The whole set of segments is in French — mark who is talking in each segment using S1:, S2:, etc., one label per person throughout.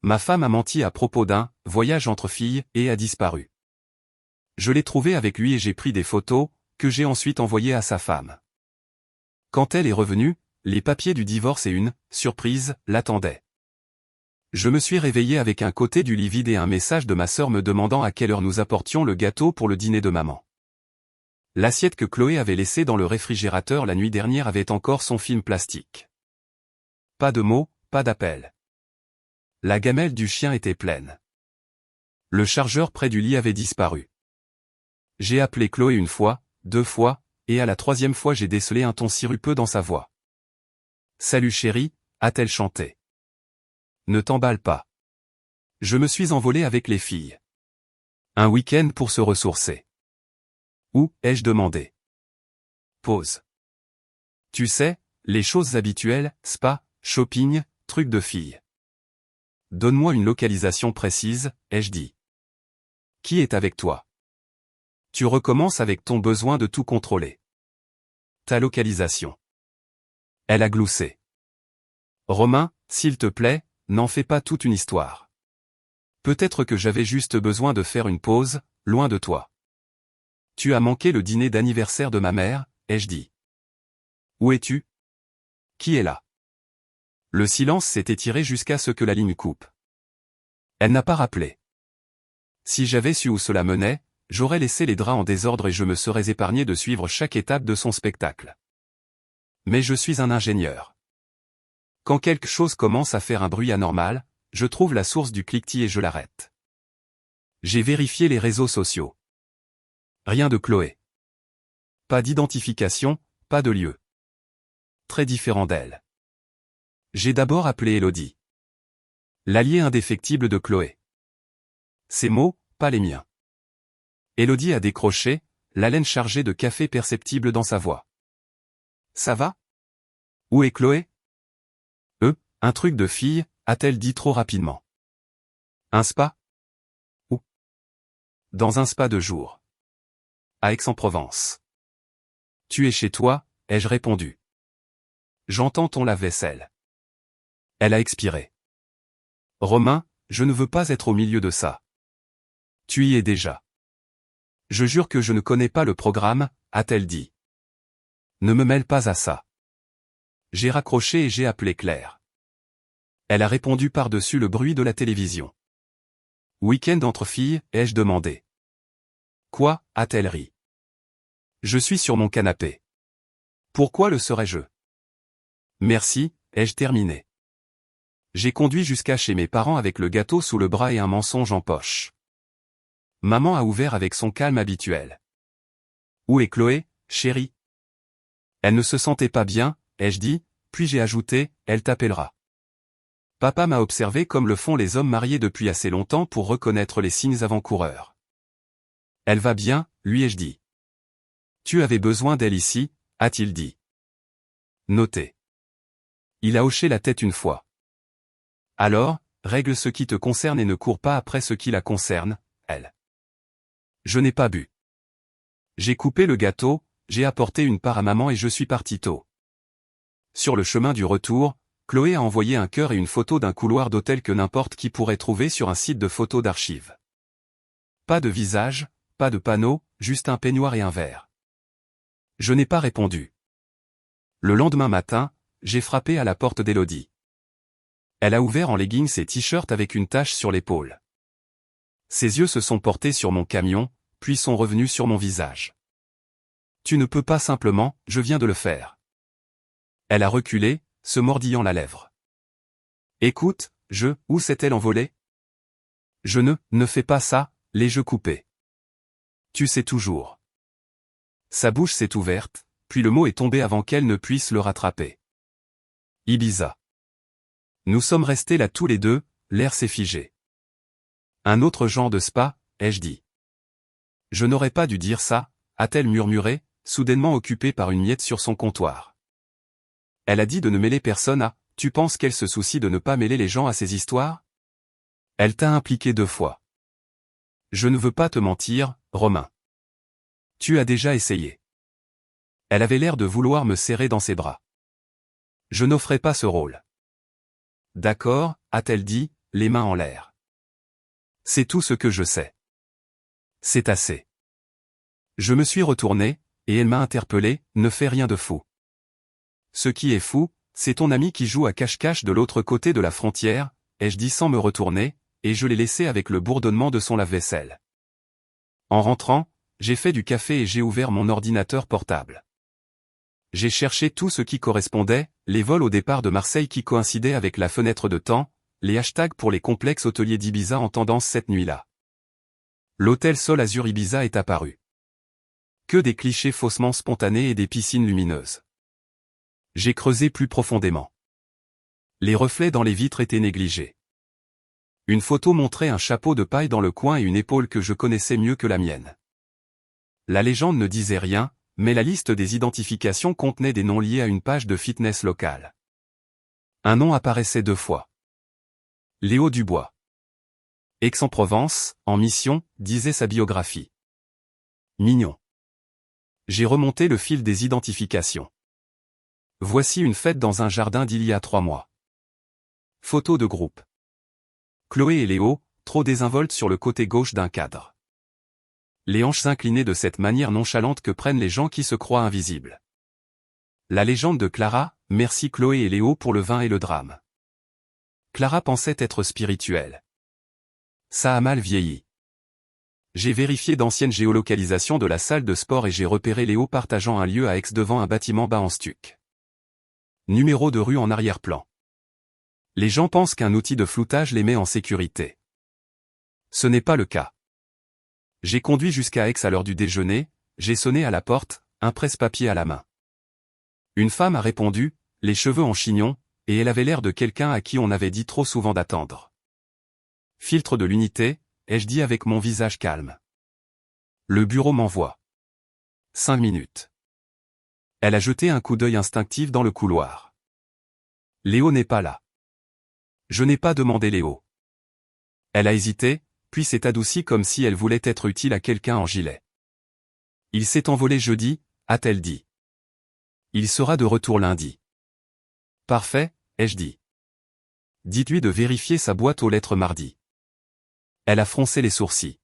S1: Ma femme a menti à propos d'un voyage entre filles et a disparu. Je l'ai trouvé avec lui et j'ai pris des photos, que j'ai ensuite envoyées à sa femme. Quand elle est revenue, les papiers du divorce et une surprise l'attendaient. Je me suis réveillé avec un côté du lit vide et un message de ma sœur me demandant à quelle heure nous apportions le gâteau pour le dîner de maman. L'assiette que Chloé avait laissée dans le réfrigérateur la nuit dernière avait encore son film plastique. Pas de mots, pas d'appel. La gamelle du chien était pleine. Le chargeur près du lit avait disparu. J'ai appelé Chloé une fois, 2 fois, et à la 3e fois j'ai décelé un ton sirupeux dans sa voix. « Salut chérie », a-t-elle chanté. « Ne t'emballe pas. Je me suis envolé avec les filles. Un week-end pour se ressourcer. » Où, ai-je demandé. Pause. Tu sais, les choses habituelles, spa, shopping, trucs de filles. Donne-moi une localisation précise, ai-je dit. Qui est avec toi? Tu recommences avec ton besoin de tout contrôler. Ta localisation. Elle a gloussé. Romain, s'il te plaît, n'en fais pas toute une histoire. Peut-être que j'avais juste besoin de faire une pause, loin de toi. Tu as manqué le dîner d'anniversaire de ma mère, ai-je dit. Où es-tu? Qui est là? Le silence s'est étiré jusqu'à ce que la ligne coupe. Elle n'a pas rappelé. Si j'avais su où cela menait, j'aurais laissé les draps en désordre et je me serais épargné de suivre chaque étape de son spectacle. Mais je suis un ingénieur. Quand quelque chose commence à faire un bruit anormal, je trouve la source du cliquetis et je l'arrête. J'ai vérifié les réseaux sociaux. Rien de Chloé. Pas d'identification, pas de lieu. Très différent d'elle. J'ai d'abord appelé Elodie. L'allié indéfectible de Chloé. Ses mots, pas les miens. Elodie a décroché, l'haleine chargée de café perceptible dans sa voix. Ça va? Où est Chloé? Un truc de fille, a-t-elle dit trop rapidement. Un spa? Où? Dans un spa de jour. À Aix-en-Provence. Tu es chez toi, ai-je répondu. J'entends ton lave-vaisselle. Elle a expiré. Romain, je ne veux pas être au milieu de ça. Tu y es déjà. Je jure que je ne connais pas le programme, a-t-elle dit. Ne me mêle pas à ça. J'ai raccroché et j'ai appelé Claire. Elle a répondu par-dessus le bruit de la télévision. Week-end entre filles, ai-je demandé. Quoi, a-t-elle ri. Je suis sur mon canapé. Pourquoi le serais-je? Merci, ai-je terminé. J'ai conduit jusqu'à chez mes parents avec le gâteau sous le bras et un mensonge en poche. Maman a ouvert avec son calme habituel. Où est Chloé, chérie? Elle ne se sentait pas bien, ai-je dit, puis j'ai ajouté, elle t'appellera. Papa m'a observé comme le font les hommes mariés depuis assez longtemps pour reconnaître les signes avant-coureurs. Elle va bien, lui ai-je dit. Tu avais besoin d'elle ici, a-t-il dit. Notez. Il a hoché la tête une fois. Alors, règle ce qui te concerne et ne cours pas après ce qui la concerne, elle. Je n'ai pas bu. J'ai coupé le gâteau, j'ai apporté une part à maman et je suis parti tôt. Sur le chemin du retour, Chloé a envoyé un cœur et une photo d'un couloir d'hôtel que n'importe qui pourrait trouver sur un site de photos d'archives. Pas de visage, pas de panneau, juste un peignoir et un verre. Je n'ai pas répondu. Le lendemain matin, j'ai frappé à la porte d'Elodie. Elle a ouvert en leggings et t-shirt avec une tache sur l'épaule. Ses yeux se sont portés sur mon camion, puis sont revenus sur mon visage. Tu ne peux pas simplement, je viens de le faire. Elle a reculé, se mordillant la lèvre. Écoute, où s'est-elle envolée? Je ne fais pas ça, les jeux coupés. Tu sais toujours. Sa bouche s'est ouverte, puis le mot est tombé avant qu'elle ne puisse le rattraper. Ibiza. Nous sommes restés là tous les deux, l'air s'est figé. Un autre genre de spa, ai-je dit. Je n'aurais pas dû dire ça, a-t-elle murmuré, soudainement occupée par une miette sur son comptoir. Elle a dit de ne mêler personne à, tu penses qu'elle se soucie de ne pas mêler les gens à ses histoires? Elle t'a impliqué 2 fois. Je ne veux pas te mentir, Romain. Tu as déjà essayé. Elle avait l'air de vouloir me serrer dans ses bras. Je n'offrais pas ce rôle. D'accord, a-t-elle dit, les mains en l'air. C'est tout ce que je sais. C'est assez. Je me suis retourné, et elle m'a interpellé, ne fais rien de fou. Ce qui est fou, c'est ton ami qui joue à cache-cache de l'autre côté de la frontière, ai-je dit sans me retourner, et je l'ai laissé avec le bourdonnement de son lave-vaisselle. En rentrant, j'ai fait du café et j'ai ouvert mon ordinateur portable. J'ai cherché tout ce qui correspondait, les vols au départ de Marseille qui coïncidaient avec la fenêtre de temps, les hashtags pour les complexes hôteliers d'Ibiza en tendance cette nuit-là. L'hôtel Sol Azur Ibiza est apparu. Que des clichés faussement spontanés et des piscines lumineuses. J'ai creusé plus profondément. Les reflets dans les vitres étaient négligés. Une photo montrait un chapeau de paille dans le coin et une épaule que je connaissais mieux que la mienne. La légende ne disait rien, mais la liste des identifications contenait des noms liés à une page de fitness locale. Un nom apparaissait 2 fois. Léo Dubois. Aix-en-Provence, en mission, disait sa biographie. Mignon. J'ai remonté le fil des identifications. Voici une fête dans un jardin d'il y a 3 mois. Photo de groupe. Chloé et Léo, trop désinvoltes sur le côté gauche d'un cadre. Les hanches inclinées de cette manière nonchalante que prennent les gens qui se croient invisibles. La légende de Clara, merci Chloé et Léo pour le vin et le drame. Clara pensait être spirituelle. Ça a mal vieilli. J'ai vérifié d'anciennes géolocalisations de la salle de sport et j'ai repéré Léo partageant un lieu à Aix devant un bâtiment bas en stuc. Numéro de rue en arrière-plan. Les gens pensent qu'un outil de floutage les met en sécurité. Ce n'est pas le cas. J'ai conduit jusqu'à Aix à l'heure du déjeuner, j'ai sonné à la porte, un presse-papier à la main. Une femme a répondu, les cheveux en chignon, et elle avait l'air de quelqu'un à qui on avait dit trop souvent d'attendre. Filtre de l'unité, ai-je dit avec mon visage calme. Le bureau m'envoie. 5 minutes. Elle a jeté un coup d'œil instinctif dans le couloir. Léo n'est pas là. Je n'ai pas demandé Léo. Elle a hésité, puis s'est adoucie comme si elle voulait être utile à quelqu'un en gilet. Il s'est envolé jeudi, a-t-elle dit. Il sera de retour lundi. Parfait, ai-je dit. Dites-lui de vérifier sa boîte aux lettres mardi. Elle a froncé les sourcils.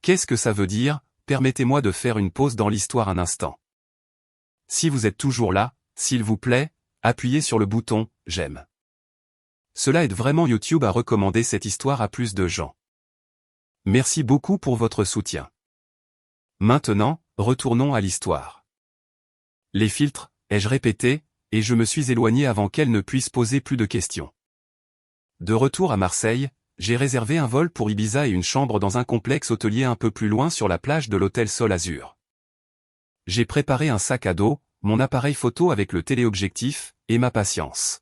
S1: Qu'est-ce que ça veut dire, permettez-moi de faire une pause dans l'histoire un instant. Si vous êtes toujours là, s'il vous plaît, appuyez sur le bouton « J'aime ». Cela aide vraiment YouTube à recommander cette histoire à plus de gens. Merci beaucoup pour votre soutien. Maintenant, retournons à l'histoire. Les filtres, ai-je répété, et je me suis éloigné avant qu'elle ne puisse poser plus de questions. De retour à Marseille, j'ai réservé un vol pour Ibiza et une chambre dans un complexe hôtelier un peu plus loin sur la plage de l'hôtel Sol Azur. J'ai préparé un sac à dos, mon appareil photo avec le téléobjectif, et ma patience.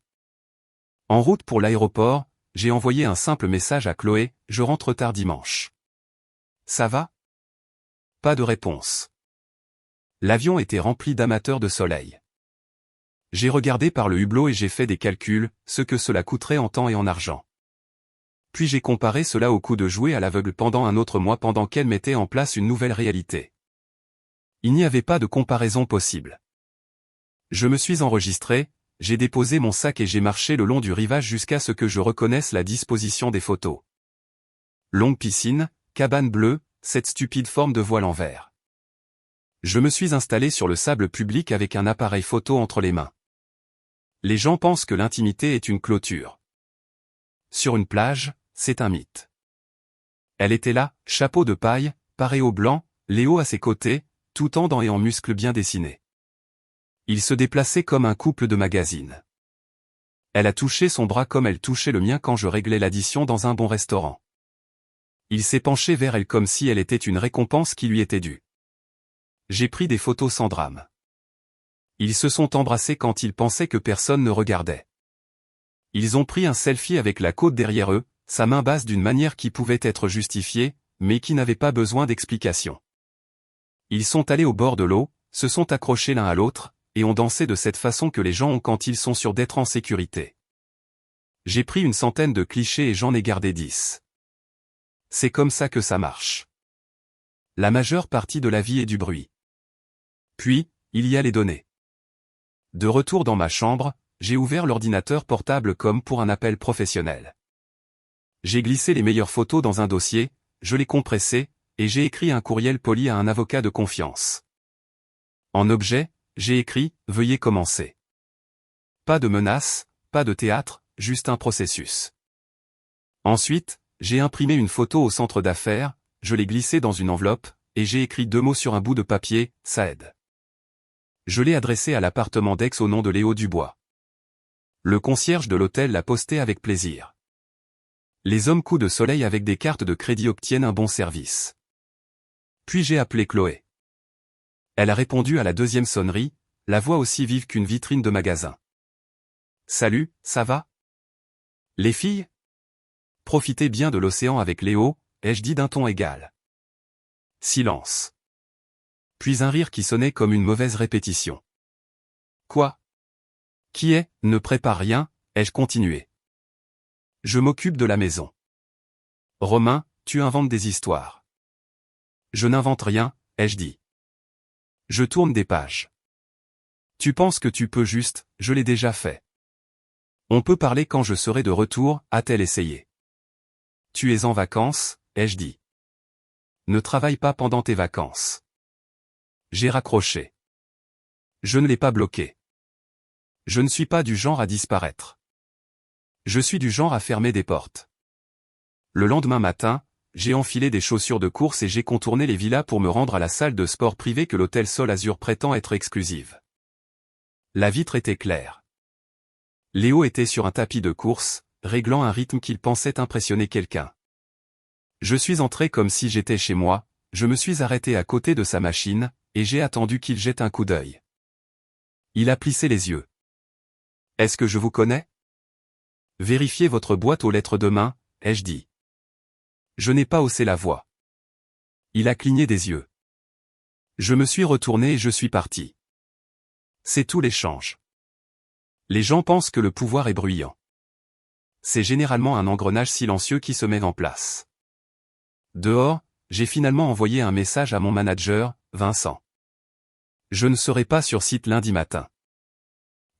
S1: En route pour l'aéroport, j'ai envoyé un simple message à Chloé, je rentre tard dimanche. Ça va? Pas de réponse. L'avion était rempli d'amateurs de soleil. J'ai regardé par le hublot et j'ai fait des calculs, ce que cela coûterait en temps et en argent. Puis j'ai comparé cela au coût de jouer à l'aveugle pendant un autre mois pendant qu'elle mettait en place une nouvelle réalité. Il n'y avait pas de comparaison possible. Je me suis enregistré, j'ai déposé mon sac et j'ai marché le long du rivage jusqu'à ce que je reconnaisse la disposition des photos. Longue piscine, cabane bleue, cette stupide forme de voile en verre. Je me suis installé sur le sable public avec un appareil photo entre les mains. Les gens pensent que l'intimité est une clôture. Sur une plage, c'est un mythe. Elle était là, chapeau de paille, paréo blanc, Léo à ses côtés, tout en dents et en muscles bien dessinés. Ils se déplaçaient comme un couple de magazines. Elle a touché son bras comme elle touchait le mien quand je réglais l'addition dans un bon restaurant. Il s'est penché vers elle comme si elle était une récompense qui lui était due. J'ai pris des photos sans drame. Ils se sont embrassés quand ils pensaient que personne ne regardait. Ils ont pris un selfie avec la côte derrière eux, sa main basse d'une manière qui pouvait être justifiée, mais qui n'avait pas besoin d'explication. Ils sont allés au bord de l'eau, se sont accrochés l'un à l'autre, et ont dansé de cette façon que les gens ont quand ils sont sûrs d'être en sécurité. J'ai pris une centaine de clichés et j'en ai gardé 10. C'est comme ça que ça marche. La majeure partie de la vie est du bruit. Puis, il y a les données. De retour dans ma chambre, j'ai ouvert l'ordinateur portable comme pour un appel professionnel. J'ai glissé les meilleures photos dans un dossier, je les compressées, et j'ai écrit un courriel poli à un avocat de confiance. En objet, j'ai écrit « Veuillez commencer ». Pas de menaces, pas de théâtre, juste un processus. Ensuite, j'ai imprimé une photo au centre d'affaires, je l'ai glissée dans une enveloppe, et j'ai écrit 2 mots sur un bout de papier, ça aide. Je l'ai adressé à l'appartement d'Aix au nom de Léo Dubois. Le concierge de l'hôtel l'a posté avec plaisir. Les hommes coups de soleil avec des cartes de crédit obtiennent un bon service. Puis j'ai appelé Chloé. Elle a répondu à la 2e sonnerie, la voix aussi vive qu'une vitrine de magasin. Salut, ça va? Les filles? Profitez bien de l'océan avec Léo, ai-je dit d'un ton égal. Silence. Puis un rire qui sonnait comme une mauvaise répétition. Quoi? Qui est, ne prépare rien, ai-je continué. Je m'occupe de la maison. Romain, tu inventes des histoires. Je n'invente rien, ai-je dit. Je tourne des pages. Tu penses que tu peux juste, je l'ai déjà fait. On peut parler quand je serai de retour, a-t-elle essayé. Tu es en vacances, ai-je dit. Ne travaille pas pendant tes vacances. J'ai raccroché. Je ne l'ai pas bloqué. Je ne suis pas du genre à disparaître. Je suis du genre à fermer des portes. Le lendemain matin, j'ai enfilé des chaussures de course et j'ai contourné les villas pour me rendre à la salle de sport privée que l'hôtel Sol Azur prétend être exclusive. La vitre était claire. Léo était sur un tapis de course, réglant un rythme qu'il pensait impressionner quelqu'un. Je suis entré comme si j'étais chez moi, je me suis arrêté à côté de sa machine, et j'ai attendu qu'il jette un coup d'œil. Il a plissé les yeux. Est-ce que je vous connais? Vérifiez votre boîte aux lettres demain, ai-je dit. Je n'ai pas haussé la voix. Il a cligné des yeux. Je me suis retourné et je suis parti. C'est tout l'échange. Les gens pensent que le pouvoir est bruyant. C'est généralement un engrenage silencieux qui se met en place. Dehors, j'ai finalement envoyé un message à mon manager, Vincent. Je ne serai pas sur site lundi matin.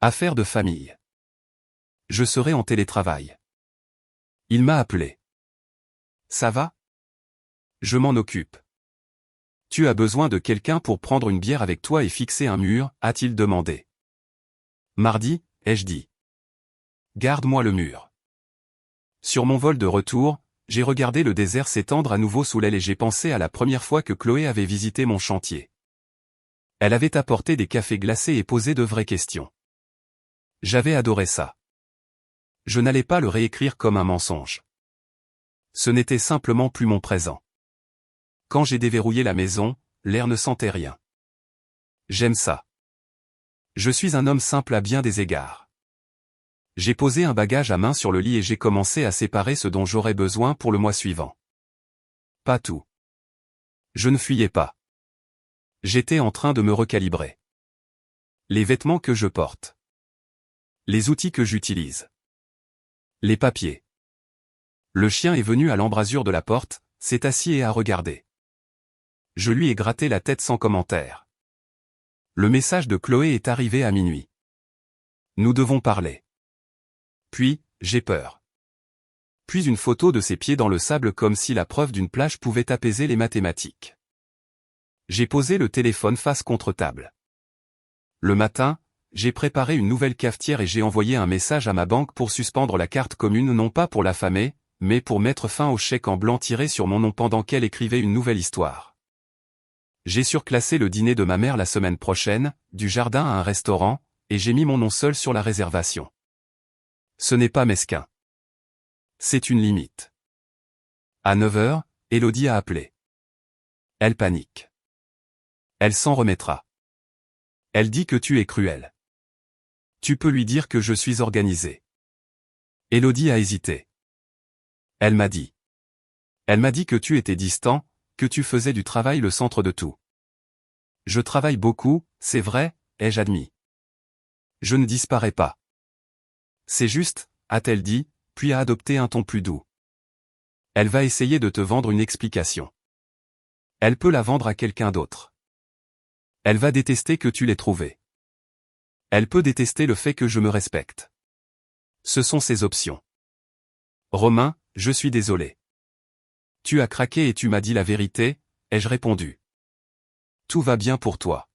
S1: Affaire de famille. Je serai en télétravail. Il m'a appelé. Ça va? Je m'en occupe. Tu as besoin de quelqu'un pour prendre une bière avec toi et fixer un mur, a-t-il demandé. Mardi, ai-je dit. Garde-moi le mur. Sur mon vol de retour, j'ai regardé le désert s'étendre à nouveau sous l'aile et j'ai pensé à la première fois que Chloé avait visité mon chantier. Elle avait apporté des cafés glacés et posé de vraies questions. J'avais adoré ça. Je n'allais pas le réécrire comme un mensonge. Ce n'était simplement plus mon présent. Quand j'ai déverrouillé la maison, l'air ne sentait rien. J'aime ça. Je suis un homme simple à bien des égards. J'ai posé un bagage à main sur le lit et j'ai commencé à séparer ce dont j'aurais besoin pour le mois suivant. Pas tout. Je ne fuyais pas. J'étais en train de me recalibrer. Les vêtements que je porte. Les outils que j'utilise. Les papiers. Le chien est venu à l'embrasure de la porte, s'est assis et a regardé. Je lui ai gratté la tête sans commentaire. Le message de Chloé est arrivé à minuit. Nous devons parler. Puis, j'ai peur. Puis une photo de ses pieds dans le sable comme si la preuve d'une plage pouvait apaiser les mathématiques. J'ai posé le téléphone face contre table. Le matin, j'ai préparé une nouvelle cafetière et j'ai envoyé un message à ma banque pour suspendre la carte commune non pas pour l'affamer, mais pour mettre fin au chèque en blanc tiré sur mon nom pendant qu'elle écrivait une nouvelle histoire. J'ai surclassé le dîner de ma mère la semaine prochaine, du jardin à un restaurant, et j'ai mis mon nom seul sur la réservation. Ce n'est pas mesquin. C'est une limite. À 9h, Élodie a appelé. Elle panique. Elle s'en remettra. Elle dit que tu es cruel. Tu peux lui dire que je suis organisé. Élodie a hésité. Elle m'a dit. Elle m'a dit que tu étais distant, que tu faisais du travail le centre de tout. Je travaille beaucoup, c'est vrai, ai-je admis. Je ne disparais pas. C'est juste, a-t-elle dit, puis a adopté un ton plus doux. Elle va essayer de te vendre une explication. Elle peut la vendre à quelqu'un d'autre. Elle va détester que tu l'aies trouvée. Elle peut détester le fait que je me respecte. Ce sont ses options. Romain, je suis désolé. Tu as craqué et tu m'as dit la vérité, ai-je répondu. Tout va bien pour toi.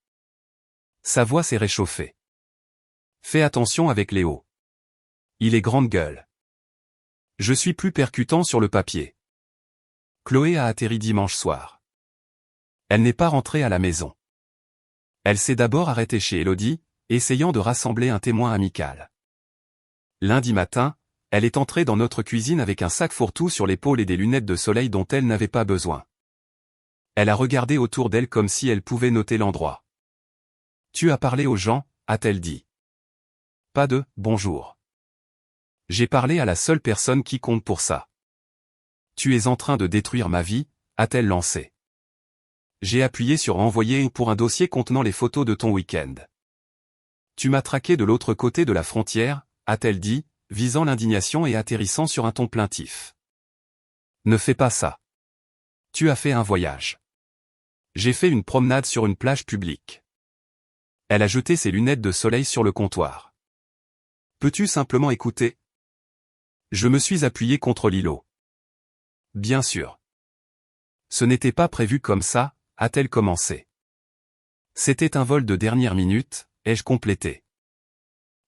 S1: Sa voix s'est réchauffée. Fais attention avec Léo. Il est grande gueule. Je suis plus percutant sur le papier. Chloé a atterri dimanche soir. Elle n'est pas rentrée à la maison. Elle s'est d'abord arrêtée chez Elodie, essayant de rassembler un témoin amical. Lundi matin, elle est entrée dans notre cuisine avec un sac fourre-tout sur l'épaule et des lunettes de soleil dont elle n'avait pas besoin. Elle a regardé autour d'elle comme si elle pouvait noter l'endroit. « Tu as parlé aux gens ?» a-t-elle dit. Pas de « bonjour ». J'ai parlé à la seule personne qui compte pour ça. « Tu es en train de détruire ma vie ?» a-t-elle lancé. J'ai appuyé sur envoyer pour un dossier contenant les photos de ton week-end. Tu m'as traqué de l'autre côté de la frontière, a-t-elle dit, visant l'indignation et atterrissant sur un ton plaintif. Ne fais pas ça. Tu as fait un voyage. J'ai fait une promenade sur une plage publique. Elle a jeté ses lunettes de soleil sur le comptoir. Peux-tu simplement écouter? Je me suis appuyé contre l'îlot. Bien sûr. Ce n'était pas prévu comme ça, a-t-elle commencé. C'était un vol de dernière minute, ai-je complété.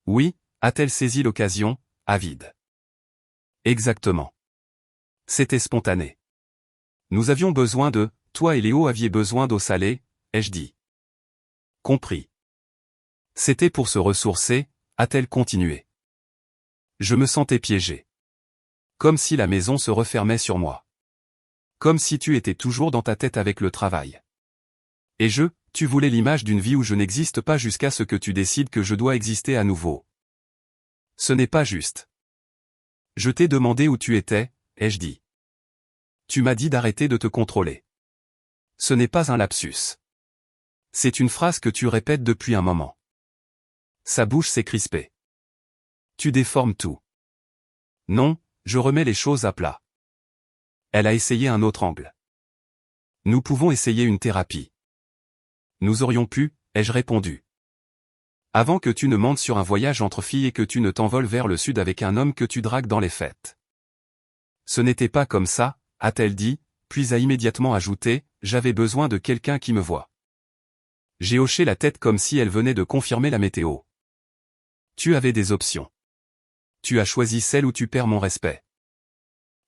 S1: Oui, a-t-elle saisi l'occasion, avide. Exactement. C'était spontané. Nous avions besoin de, toi et Léo aviez besoin d'eau salée, ai-je dit. Compris. C'était pour se ressourcer, a-t-elle continué. Je me sentais piégé. Comme si la maison se refermait sur moi. Comme si tu étais toujours dans ta tête avec le travail. Et tu voulais l'image d'une vie où je n'existe pas jusqu'à ce que tu décides que je dois exister à nouveau. Ce n'est pas juste. Je t'ai demandé où tu étais, ai-je dit. Tu m'as dit d'arrêter de te contrôler. Ce n'est pas un lapsus. C'est une phrase que tu répètes depuis un moment. Sa bouche s'est crispée. Tu déformes tout. Non, je remets les choses à plat. Elle a essayé un autre angle. Nous pouvons essayer une thérapie. Nous aurions pu, ai-je répondu. Avant que tu ne montes sur un voyage entre filles et que tu ne t'envoles vers le sud avec un homme que tu dragues dans les fêtes. Ce n'était pas comme ça, a-t-elle dit, puis a immédiatement ajouté, j'avais besoin de quelqu'un qui me voie. J'ai hoché la tête comme si elle venait de confirmer la météo. Tu avais des options. Tu as choisi celle où tu perds mon respect.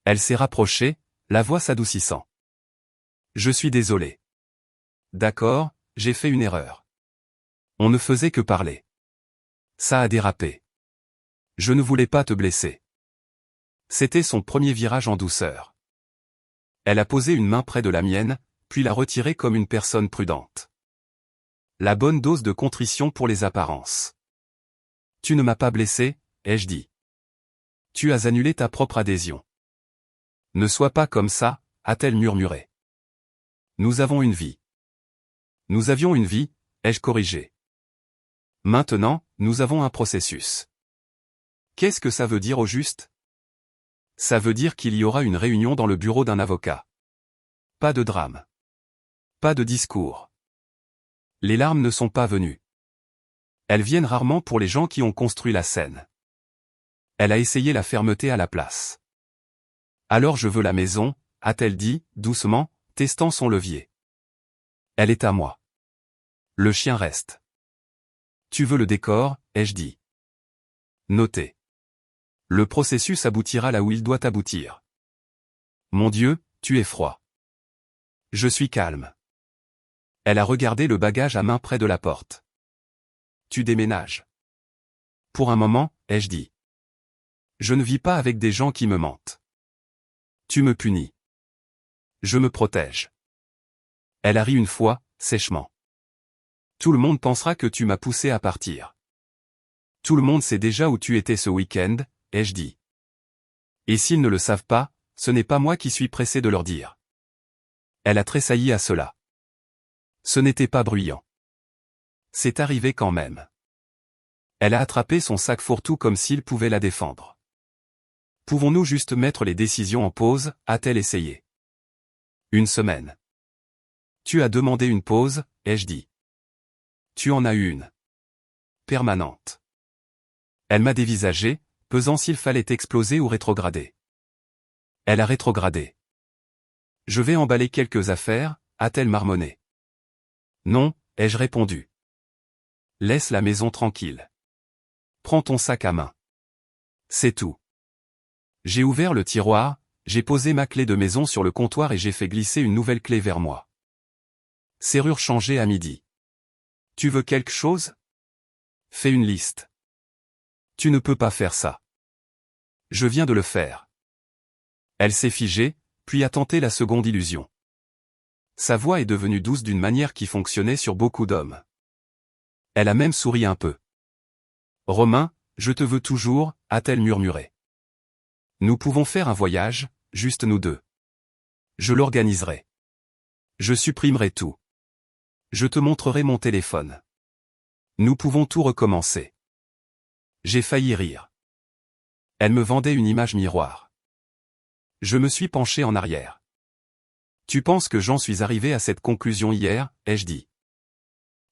S1: Elle s'est rapprochée, la voix s'adoucissant. Je suis désolé. D'accord, j'ai fait une erreur. On ne faisait que parler. Ça a dérapé. Je ne voulais pas te blesser. C'était son premier virage en douceur. Elle a posé une main près de la mienne, puis l'a retirée comme une personne prudente. La bonne dose de contrition pour les apparences. Tu ne m'as pas blessé, ai-je dit. Tu as annulé ta propre adhésion. Ne sois pas comme ça, a-t-elle murmuré. Nous avons une vie. Nous avions une vie, ai-je corrigé. Maintenant, nous avons un processus. Qu'est-ce que ça veut dire au juste? Ça veut dire qu'il y aura une réunion dans le bureau d'un avocat. Pas de drame. Pas de discours. Les larmes ne sont pas venues. Elles viennent rarement pour les gens qui ont construit la scène. Elle a essayé la fermeté à la place. Alors je veux la maison, a-t-elle dit, doucement, testant son levier. Elle est à moi. Le chien reste. Tu veux le décor, ai-je dit. Notez. Le processus aboutira là où il doit aboutir. Mon Dieu, tu es froid. Je suis calme. Elle a regardé le bagage à main près de la porte. Tu déménages. Pour un moment, ai-je dit. Je ne vis pas avec des gens qui me mentent. Tu me punis. Je me protège. Elle a ri une fois, sèchement. Tout le monde pensera que tu m'as poussé à partir. Tout le monde sait déjà où tu étais ce week-end, ai-je dit. Et s'ils ne le savent pas, ce n'est pas moi qui suis pressé de leur dire. Elle a tressailli à cela. Ce n'était pas bruyant. C'est arrivé quand même. Elle a attrapé son sac fourre-tout comme s'il pouvait la défendre. Pouvons-nous juste mettre les décisions en pause, a-t-elle essayé. Une semaine. Tu as demandé une pause, ai-je dit. Tu en as eu une. Permanente. Elle m'a dévisagé, pesant s'il fallait exploser ou rétrograder. Elle a rétrogradé. Je vais emballer quelques affaires, a-t-elle marmonné. Non, ai-je répondu. Laisse la maison tranquille. Prends ton sac à main. C'est tout. J'ai ouvert le tiroir, j'ai posé ma clé de maison sur le comptoir et j'ai fait glisser une nouvelle clé vers moi. Serrure changée à midi. Tu veux quelque chose? Fais une liste. Tu ne peux pas faire ça. Je viens de le faire. Elle s'est figée, puis a tenté la seconde illusion. Sa voix est devenue douce d'une manière qui fonctionnait sur beaucoup d'hommes. Elle a même souri un peu. Romain, je te veux toujours, a-t-elle murmuré. Nous pouvons faire un voyage, juste nous deux. Je l'organiserai. Je supprimerai tout. Je te montrerai mon téléphone. Nous pouvons tout recommencer. J'ai failli rire. Elle me vendait une image miroir. Je me suis penché en arrière. Tu penses que j'en suis arrivé à cette conclusion hier, ai-je dit.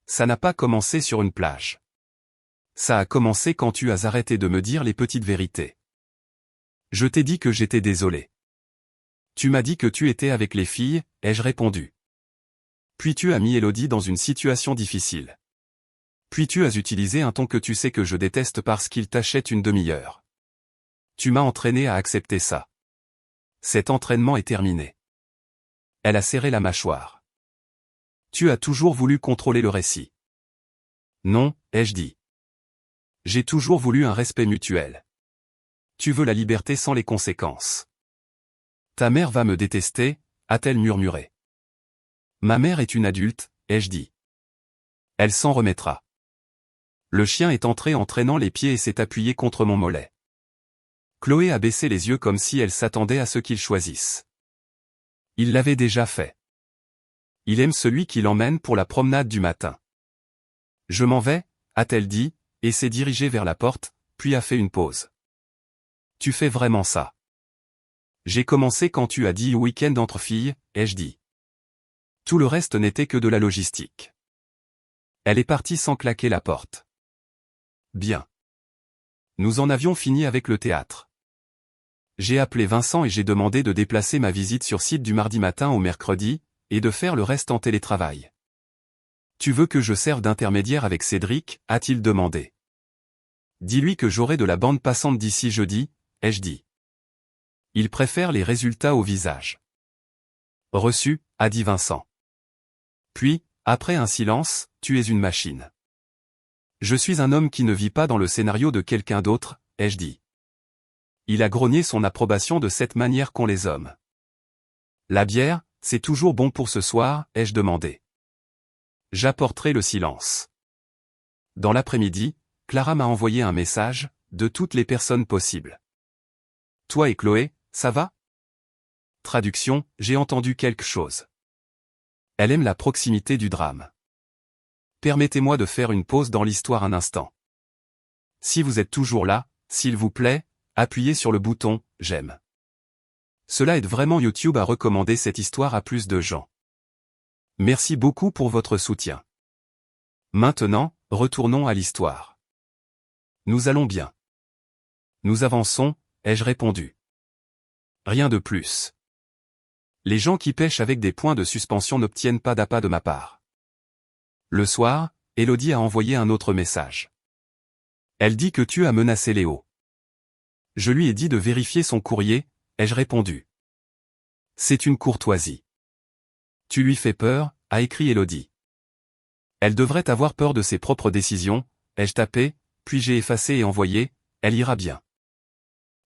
S1: Ça n'a pas commencé sur une plage. Ça a commencé quand tu as arrêté de me dire les petites vérités. Je t'ai dit que j'étais désolé. Tu m'as dit que tu étais avec les filles, ai-je répondu. Puis tu as mis Élodie dans une situation difficile. Puis tu as utilisé un ton que tu sais que je déteste parce qu'il t'achète une demi-heure. Tu m'as entraîné à accepter ça. Cet entraînement est terminé. Elle a serré la mâchoire. Tu as toujours voulu contrôler le récit. Non, ai-je dit. J'ai toujours voulu un respect mutuel. Tu veux la liberté sans les conséquences. Ta mère va me détester, a-t-elle murmuré. Ma mère est une adulte, ai-je dit. Elle s'en remettra. Le chien est entré en traînant les pieds et s'est appuyé contre mon mollet. Chloé a baissé les yeux comme si elle s'attendait à ce qu'il choisisse. Il l'avait déjà fait. Il aime celui qui l'emmène pour la promenade du matin. Je m'en vais, a-t-elle dit, et s'est dirigée vers la porte, puis a fait une pause. Tu fais vraiment ça. J'ai commencé quand tu as dit week-end entre filles, ai-je dit. Tout le reste n'était que de la logistique. Elle est partie sans claquer la porte. Bien. Nous en avions fini avec le théâtre. J'ai appelé Vincent et j'ai demandé de déplacer ma visite sur site du mardi matin au mercredi, et de faire le reste en télétravail. Tu veux que je serve d'intermédiaire avec Cédric, a-t-il demandé. Dis-lui que j'aurai de la bande passante d'ici jeudi, ai-je dit. Il préfère les résultats au visage. Reçu, a dit Vincent. Puis, après un silence, tu es une machine. Je suis un homme qui ne vit pas dans le scénario de quelqu'un d'autre, ai-je dit. Il a grogné son approbation de cette manière qu'ont les hommes. La bière, c'est toujours bon pour ce soir, ai-je demandé. J'apporterai le silence. Dans l'après-midi, Clara m'a envoyé un message, de toutes les personnes possibles. Toi et Chloé, ça va? Traduction, j'ai entendu quelque chose. Elle aime la proximité du drame. Permettez-moi de faire une pause dans l'histoire un instant. Si vous êtes toujours là, s'il vous plaît, appuyez sur le bouton « J'aime ». Cela aide vraiment YouTube à recommander cette histoire à plus de gens. Merci beaucoup pour votre soutien. Maintenant, retournons à l'histoire. Nous allons bien. Nous avançons, ai-je répondu. Rien de plus. Les gens qui pêchent avec des points de suspension n'obtiennent pas d'appât de ma part. Le soir, Élodie a envoyé un autre message. Elle dit que tu as menacé Léo. Je lui ai dit de vérifier son courrier, ai-je répondu. C'est une courtoisie. Tu lui fais peur, a écrit Élodie. Elle devrait avoir peur de ses propres décisions, ai-je tapé, puis j'ai effacé et envoyé, elle ira bien.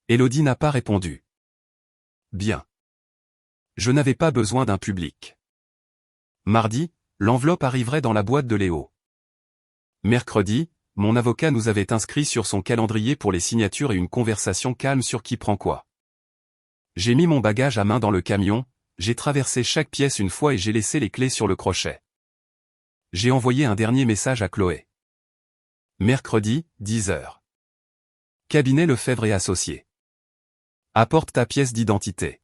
S1: Élodie n'a pas répondu. Bien. Je n'avais pas besoin d'un public. Mardi, l'enveloppe arriverait dans la boîte de Léo. Mercredi, mon avocat nous avait inscrits sur son calendrier pour les signatures et une conversation calme sur qui prend quoi. J'ai mis mon bagage à main dans le camion, j'ai traversé chaque pièce une fois et j'ai laissé les clés sur le crochet. J'ai envoyé un dernier message à Chloé. Mercredi, 10h. Cabinet Lefebvre et Associés. Apporte ta pièce d'identité.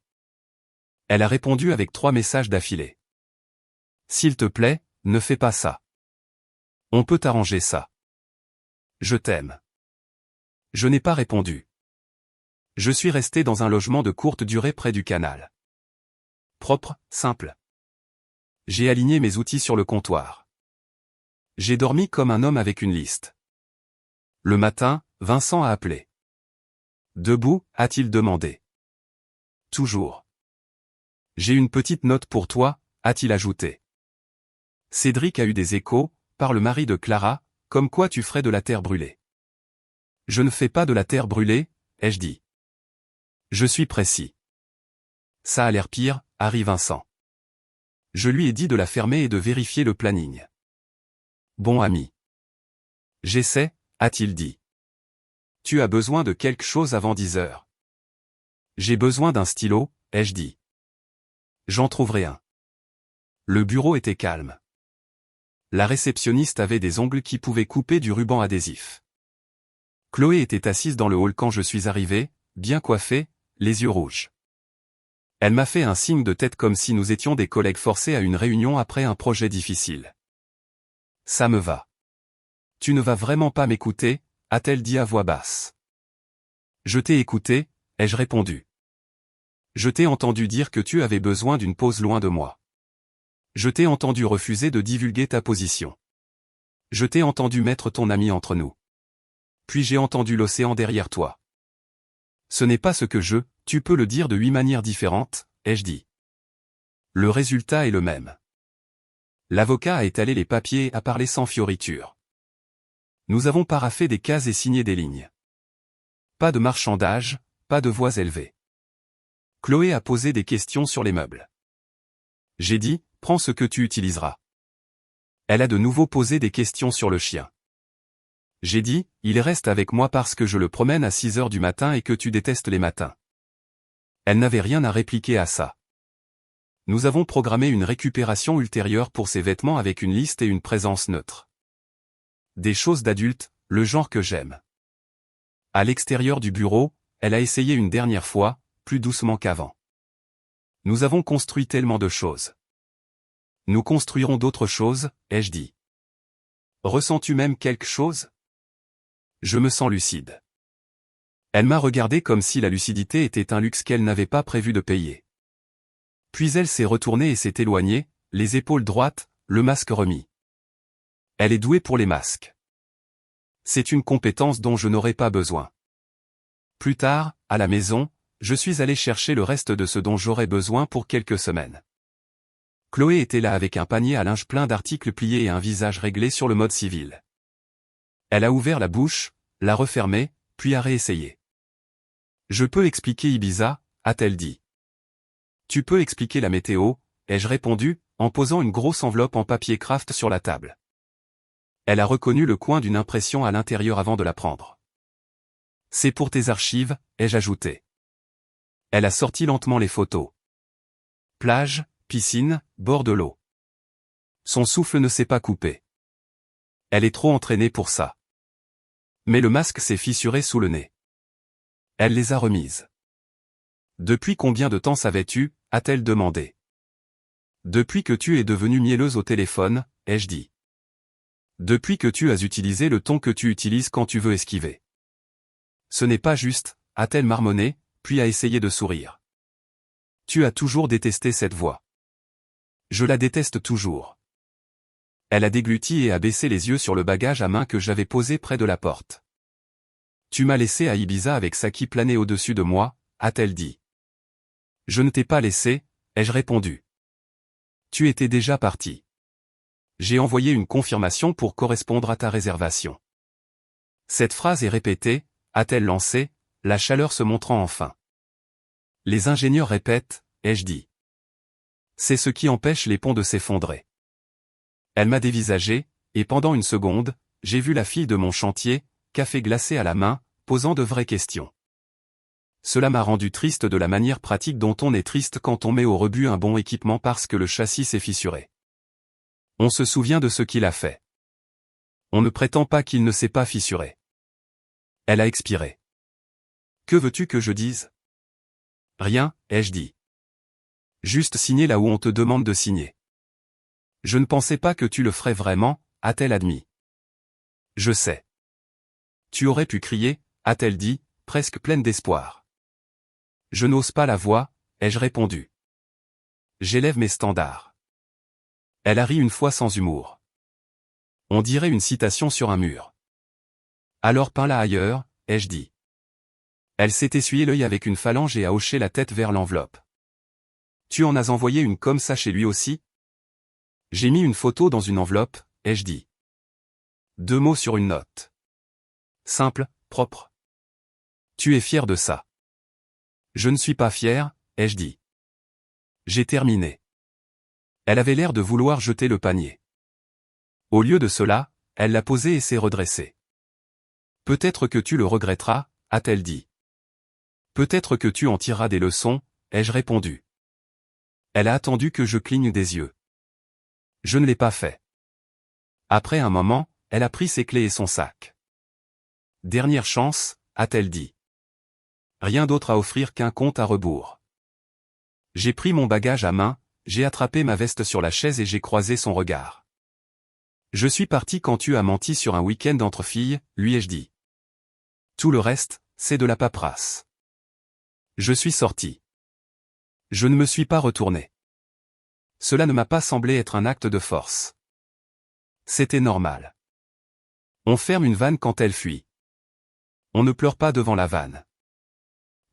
S1: Elle a répondu avec 3 messages d'affilée. S'il te plaît, ne fais pas ça. On peut arranger ça. Je t'aime. Je n'ai pas répondu. Je suis resté dans un logement de courte durée près du canal. Propre, simple. J'ai aligné mes outils sur le comptoir. J'ai dormi comme un homme avec une liste. Le matin, Vincent a appelé. Debout, a-t-il demandé. Toujours. J'ai une petite note pour toi, a-t-il ajouté. Cédric a eu des échos, par le mari de Clara, comme quoi tu ferais de la terre brûlée. Je ne fais pas de la terre brûlée, ai-je dit. Je suis précis. Ça a l'air pire, a ri Vincent. Je lui ai dit de la fermer et de vérifier le planning. Bon ami. J'essaie, a-t-il dit. Tu as besoin de quelque chose avant 10 heures. J'ai besoin d'un stylo, ai-je dit. J'en trouverai un. Le bureau était calme. La réceptionniste avait des ongles qui pouvaient couper du ruban adhésif. Chloé était assise dans le hall quand je suis arrivé, bien coiffée, les yeux rouges. Elle m'a fait un signe de tête comme si nous étions des collègues forcés à une réunion après un projet difficile. Ça me va. Tu ne vas vraiment pas m'écouter, a-t-elle dit à voix basse. Je t'ai écouté, ai-je répondu. Je t'ai entendu dire que tu avais besoin d'une pause loin de moi. Je t'ai entendu refuser de divulguer ta position. Je t'ai entendu mettre ton ami entre nous. Puis j'ai entendu l'océan derrière toi. Ce n'est pas ce que tu peux le dire de 8 manières différentes, ai-je dit. Le résultat est le même. L'avocat a étalé les papiers et a parlé sans fioriture. Nous avons paraphé des cases et signé des lignes. Pas de marchandage, pas de voix élevées. Chloé a posé des questions sur les meubles. J'ai dit, prends ce que tu utiliseras. Elle a de nouveau posé des questions sur le chien. J'ai dit, il reste avec moi parce que je le promène à 6 heures du matin et que tu détestes les matins. Elle n'avait rien à répliquer à ça. Nous avons programmé une récupération ultérieure pour ses vêtements avec une liste et une présence neutre. Des choses d'adultes, le genre que j'aime. À l'extérieur du bureau, elle a essayé une dernière fois, plus doucement qu'avant. Nous avons construit tellement de choses. Nous construirons d'autres choses, ai-je dit. Ressens-tu même quelque chose? Je me sens lucide. Elle m'a regardé comme si la lucidité était un luxe qu'elle n'avait pas prévu de payer. Puis elle s'est retournée et s'est éloignée, les épaules droites, le masque remis. Elle est douée pour les masques. C'est une compétence dont je n'aurai pas besoin. Plus tard, à la maison, je suis allé chercher le reste de ce dont j'aurais besoin pour quelques semaines. Chloé était là avec un panier à linge plein d'articles pliés et un visage réglé sur le mode civil. Elle a ouvert la bouche, l'a refermée, puis a réessayé. Je peux expliquer Ibiza, a-t-elle dit. Tu peux expliquer la météo, ai-je répondu, en posant une grosse enveloppe en papier craft sur la table. Elle a reconnu le coin d'une impression à l'intérieur avant de la prendre. C'est pour tes archives, ai-je ajouté. Elle a sorti lentement les photos. Plage, piscine, bord de l'eau. Son souffle ne s'est pas coupé. Elle est trop entraînée pour ça. Mais le masque s'est fissuré sous le nez. Elle les a remises. Depuis combien de temps savais-tu, a-t-elle demandé. Depuis que tu es devenue mielleuse au téléphone, ai-je dit. Depuis que tu as utilisé le ton que tu utilises quand tu veux esquiver. Ce n'est pas juste, a-t-elle marmonné, puis a essayé de sourire. Tu as toujours détesté cette voix. Je la déteste toujours. Elle a dégluti et a baissé les yeux sur le bagage à main que j'avais posé près de la porte. Tu m'as laissé à Ibiza avec ça qui planait au-dessus de moi, a-t-elle dit. Je ne t'ai pas laissé, ai-je répondu. Tu étais déjà parti. J'ai envoyé une confirmation pour correspondre à ta réservation. Cette phrase est répétée, a-t-elle lancé, la chaleur se montrant enfin. Les ingénieurs répètent, ai-je dit. C'est ce qui empêche les ponts de s'effondrer. Elle m'a dévisagé, et pendant une seconde, j'ai vu la fille de mon chantier, café glacé à la main, posant de vraies questions. Cela m'a rendu triste de la manière pratique dont on est triste quand on met au rebut un bon équipement parce que le châssis s'est fissuré. On se souvient de ce qu'il a fait. On ne prétend pas qu'il ne s'est pas fissuré. Elle a expiré. Que veux-tu que je dise? Rien, ai-je dit. Juste signer là où on te demande de signer. Je ne pensais pas que tu le ferais vraiment, a-t-elle admis. Je sais. Tu aurais pu crier, a-t-elle dit, presque pleine d'espoir. Je n'ose pas la voix, ai-je répondu. J'élève mes standards. Elle a ri une fois sans humour. On dirait une citation sur un mur. Alors peins-la ailleurs, ai-je dit. Elle s'est essuyé l'œil avec une phalange et a hoché la tête vers l'enveloppe. Tu en as envoyé une comme ça chez lui aussi? J'ai mis une photo dans une enveloppe, ai-je dit. 2 mots sur une note. Simple, propre. Tu es fier de ça? Je ne suis pas fier, ai-je dit. J'ai terminé. Elle avait l'air de vouloir jeter le panier. Au lieu de cela, elle l'a posé et s'est redressée. Peut-être que tu le regretteras, a-t-elle dit. Peut-être que tu en tireras des leçons, ai-je répondu. Elle a attendu que je cligne des yeux. Je ne l'ai pas fait. Après un moment, elle a pris ses clés et son sac. Dernière chance, a-t-elle dit. Rien d'autre à offrir qu'un compte à rebours. J'ai pris mon bagage à main, j'ai attrapé ma veste sur la chaise et j'ai croisé son regard. Je suis parti quand tu as menti sur un week-end entre filles, lui ai-je dit. Tout le reste, c'est de la paperasse. Je suis sorti. Je ne me suis pas retourné. Cela ne m'a pas semblé être un acte de force. C'était normal. On ferme une vanne quand elle fuit. On ne pleure pas devant la vanne.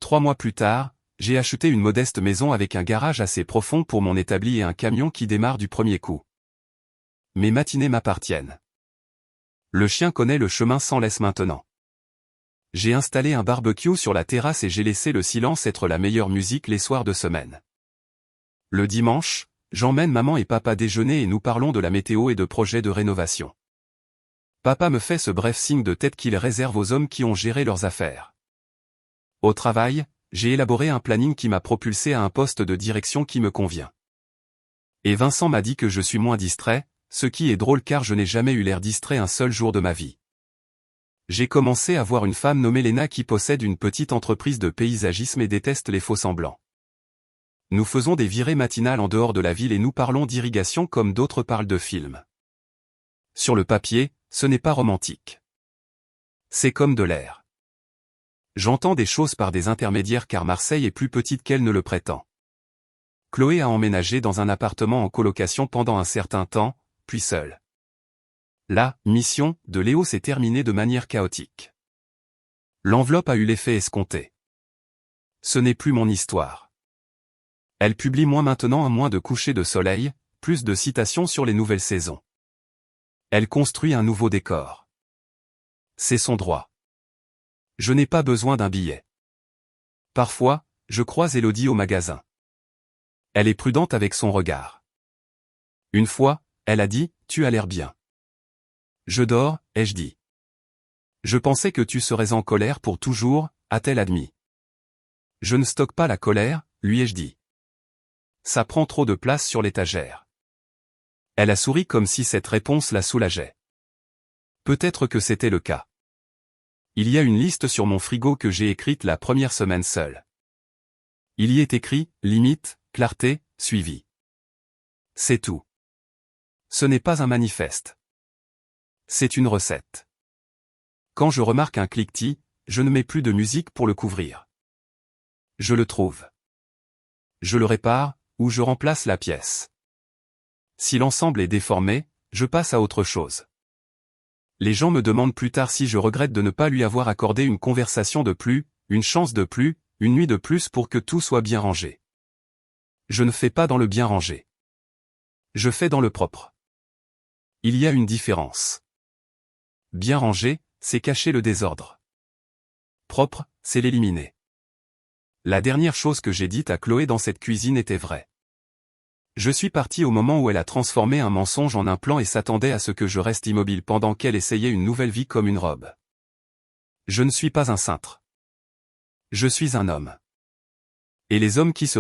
S1: 3 mois plus tard, j'ai acheté une modeste maison avec un garage assez profond pour mon établi et un camion qui démarre du premier coup. Mes matinées m'appartiennent. Le chien connaît le chemin sans laisse maintenant. J'ai installé un barbecue sur la terrasse et j'ai laissé le silence être la meilleure musique les soirs de semaine. Le dimanche, j'emmène maman et papa déjeuner et nous parlons de la météo et de projets de rénovation. Papa me fait ce bref signe de tête qu'il réserve aux hommes qui ont géré leurs affaires. Au travail, j'ai élaboré un planning qui m'a propulsé à un poste de direction qui me convient. Et Vincent m'a dit que je suis moins distrait, ce qui est drôle car je n'ai jamais eu l'air distrait un seul jour de ma vie. J'ai commencé à voir une femme nommée Léna qui possède une petite entreprise de paysagisme et déteste les faux-semblants. Nous faisons des virées matinales en dehors de la ville et nous parlons d'irrigation comme d'autres parlent de films. Sur le papier, ce n'est pas romantique. C'est comme de l'air. J'entends des choses par des intermédiaires car Marseille est plus petite qu'elle ne le prétend. Chloé a emménagé dans un appartement en colocation pendant un certain temps, puis seule. La mission de Léo s'est terminée de manière chaotique. L'enveloppe a eu l'effet escompté. Ce n'est plus mon histoire. Elle publie moins maintenant à moins de coucher de soleil, plus de citations sur les nouvelles saisons. Elle construit un nouveau décor. C'est son droit. Je n'ai pas besoin d'un billet. Parfois, je croise Élodie au magasin. Elle est prudente avec son regard. Une fois, elle a dit, « Tu as l'air bien. » Je dors, ai-je dit. Je pensais que tu serais en colère pour toujours, a-t-elle admis. Je ne stocke pas la colère, lui ai-je dit. Ça prend trop de place sur l'étagère. Elle a souri comme si cette réponse la soulageait. Peut-être que c'était le cas. Il y a une liste sur mon frigo que j'ai écrite la première semaine seule. Il y est écrit, limite, clarté, suivi. C'est tout. Ce n'est pas un manifeste. C'est une recette. Quand je remarque un cliquetis, je ne mets plus de musique pour le couvrir. Je le trouve. Je le répare, ou je remplace la pièce. Si l'ensemble est déformé, je passe à autre chose. Les gens me demandent plus tard si je regrette de ne pas lui avoir accordé une conversation de plus, une chance de plus, une nuit de plus pour que tout soit bien rangé. Je ne fais pas dans le bien rangé. Je fais dans le propre. Il y a une différence. Bien rangé, c'est cacher le désordre. Propre, c'est l'éliminer. La dernière chose que j'ai dite à Chloé dans cette cuisine était vraie. Je suis parti au moment où elle a transformé un mensonge en un plan et s'attendait à ce que je reste immobile pendant qu'elle essayait une nouvelle vie comme une robe. Je ne suis pas un cintre. Je suis un homme. Et les hommes qui se